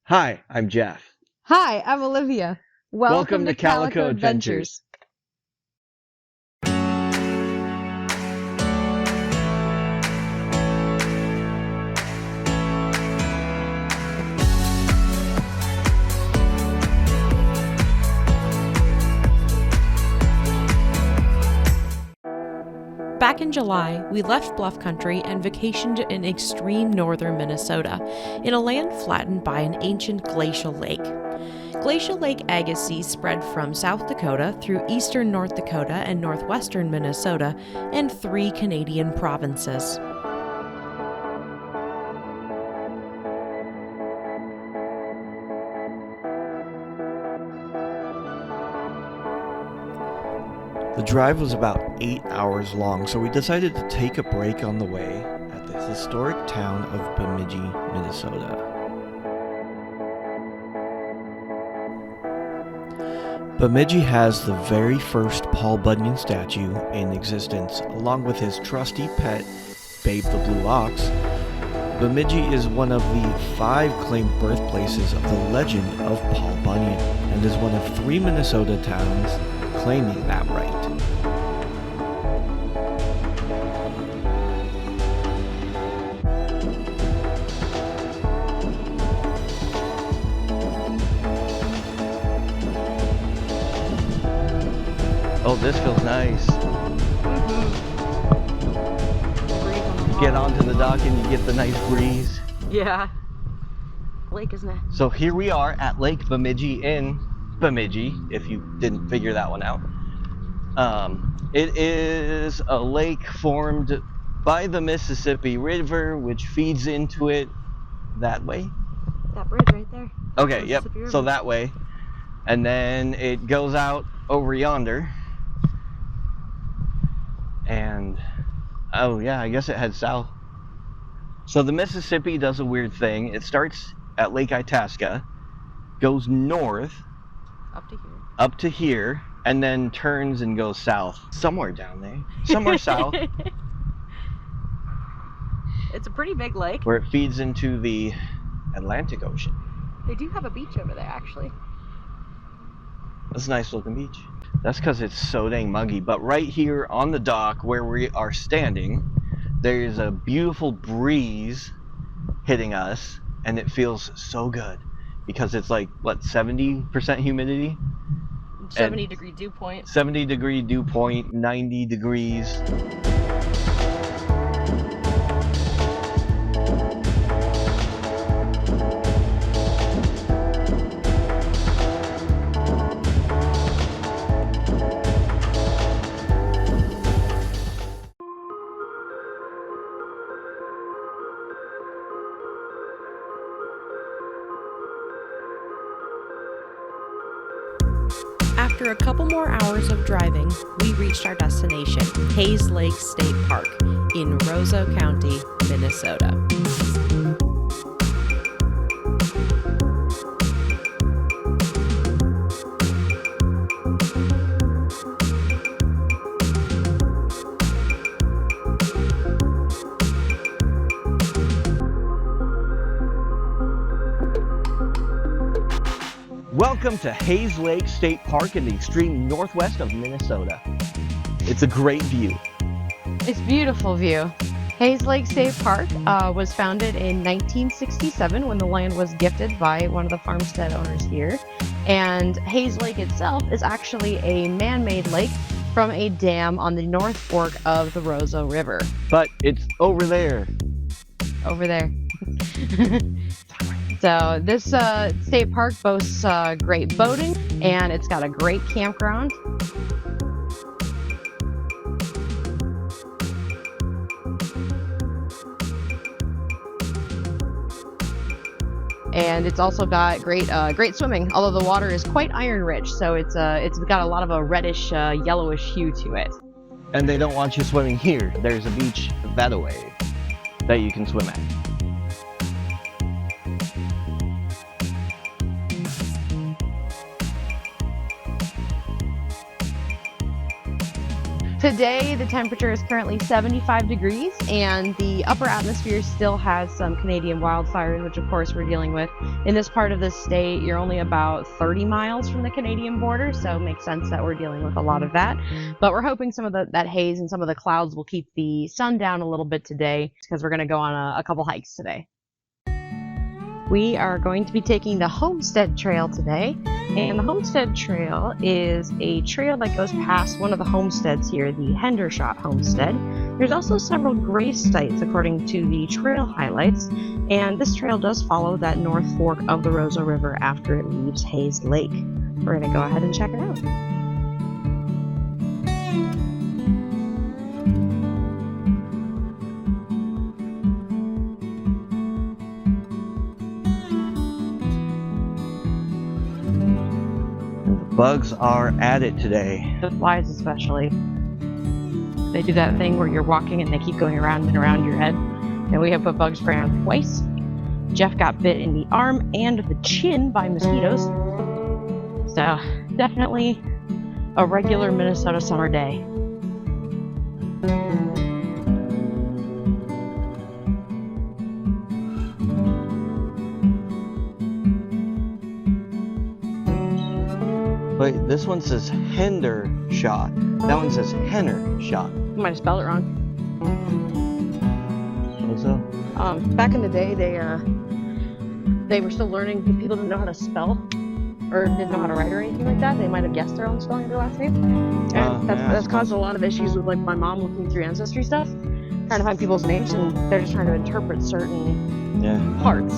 Hi, I'm Jeff. Hi, I'm Olivia. Welcome to Calico Adventures. Back in July, we left Bluff Country and vacationed in extreme northern Minnesota, in a land flattened by an ancient glacial lake. Glacial Lake Agassiz spread from South Dakota through eastern North Dakota and northwestern Minnesota and 3 Canadian provinces. The drive was about 8 hours long, so we decided to take a break on the way at the historic town of Bemidji, Minnesota. Bemidji has the very first Paul Bunyan statue in existence, along with his trusty pet, Babe the Blue Ox. Bemidji is one of the 5 claimed birthplaces of the legend of Paul Bunyan, and is one of 3 Minnesota towns claiming that right. Oh, this feels nice. Get onto the dock and you get the nice breeze. Yeah. Lake, isn't it? So here we are at Lake Bemidji in Bemidji, if you didn't figure that one out. It is a lake formed by the Mississippi River, which feeds into it that way. That bridge right there. Okay, yep, so that way. And then it goes out over yonder. And, oh yeah, I guess it heads south. So the Mississippi does a weird thing. It starts at Lake Itasca, goes north, up to here, and then turns and goes south. Somewhere down there. Somewhere south. It's a pretty big lake. Where it feeds into the Atlantic Ocean. They do have a beach over there, actually. That's a nice looking beach. That's because it's so dang muggy. But right here on the dock where we are standing, there's a beautiful breeze hitting us, and it feels so good because it's like, what, 70% humidity? 70-degree dew point. 70-degree dew point, 90 degrees. After a couple more hours of driving, we reached our destination, Hayes Lake State Park, in Roseau County, Minnesota. Welcome to Hayes Lake State Park in the extreme northwest of Minnesota. It's a great view. It's a beautiful view. Hayes Lake State Park was founded in 1967 when the land was gifted by one of the farmstead owners here. And Hayes Lake itself is actually a man-made lake from a dam on the North Fork of the Roseau River. But it's over there. Over there. So this state park boasts great boating, and it's got a great campground. And it's also got great swimming, although the water is quite iron rich, so it's got a lot of a reddish, yellowish hue to it. And they don't want you swimming here. There's a beach that away that you can swim at. Today, the temperature is currently 75 degrees, and the upper atmosphere still has some Canadian wildfires, which of course we're dealing with. In this part of the state, you're only about 30 miles from the Canadian border, so it makes sense that we're dealing with a lot of that. But we're hoping some of that haze and some of the clouds will keep the sun down a little bit today, because we're going to go on a couple hikes today. We are going to be taking the Homestead Trail today, and the Homestead Trail is a trail that goes past one of the homesteads here, the Hendershot Homestead. There's also several grave sites according to the trail highlights, and this trail does follow that North Fork of the Roseau River after it leaves Hayes Lake. We're going to go ahead and check it out. Bugs are at it today. The flies especially. They do that thing where you're walking and they keep going around and around your head. And we have put bug spray on twice. Jeff got bit in the arm and the chin by mosquitoes. So definitely a regular Minnesota summer day. Wait, this one says Hendershot. That one says Hendershot. You might have spelled it wrong. So? Back in the day, they were still learning. People didn't know how to spell or didn't know how to write or anything like that. They might have guessed their own spelling of their last name. And that's caused a lot of issues with like my mom looking through Ancestry stuff, trying to find people's names, and they're just trying to interpret certain parts.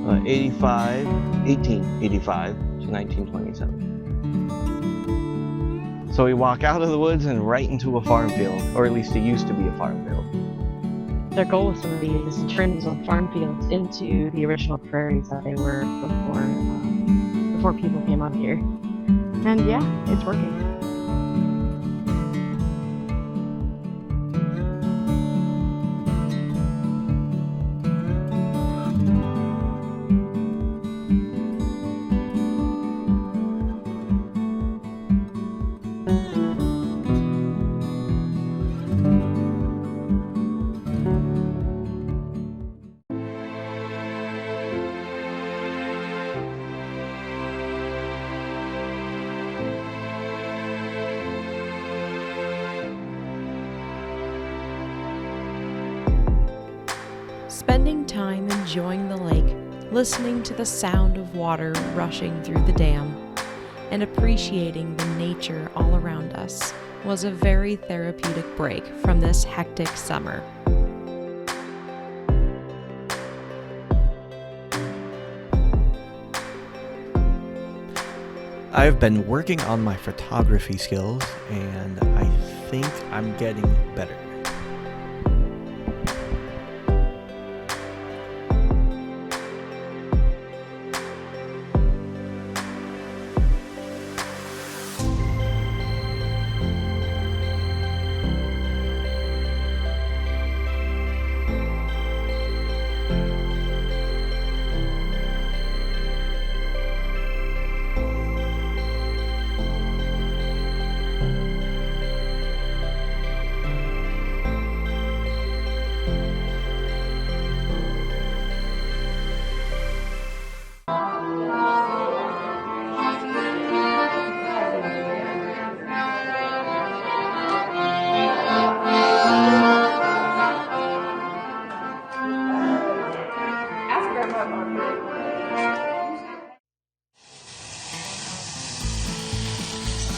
1885 to 1927. So we walk out of the woods and right into a farm field, or at least it used to be a farm field. Their goal with some of these is to turn these old farm fields into the original prairies that they were before people came up here. And yeah, it's working. Spending time enjoying the lake, listening to the sound of water rushing through the dam, and appreciating the nature all around us was a very therapeutic break from this hectic summer. I've been working on my photography skills, and I think I'm getting better.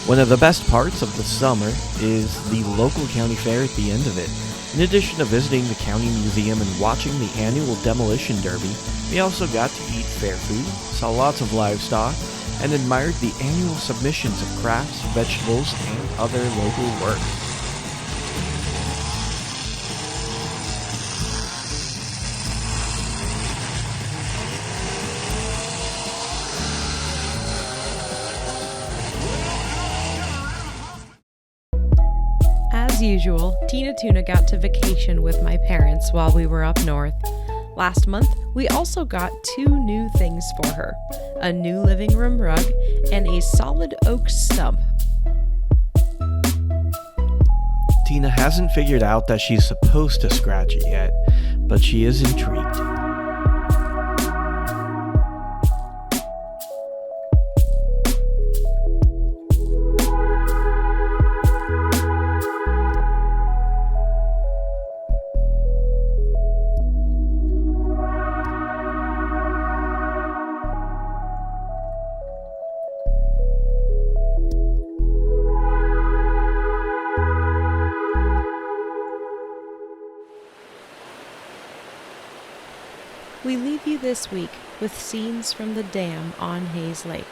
One of the best parts of the summer is the local county fair at the end of it. In addition to visiting the county museum and watching the annual demolition derby, we also got to eat fair food, saw lots of livestock, and admired the annual submissions of crafts, vegetables, and other local work. As usual, Tina Tuna got to vacation with my parents while we were up north. Last month, we also got 2 new things for her: a new living room rug and a solid oak stump. Tina hasn't figured out that she's supposed to scratch it yet, but she is intrigued. We leave you this week with scenes from the dam on Hayes Lake.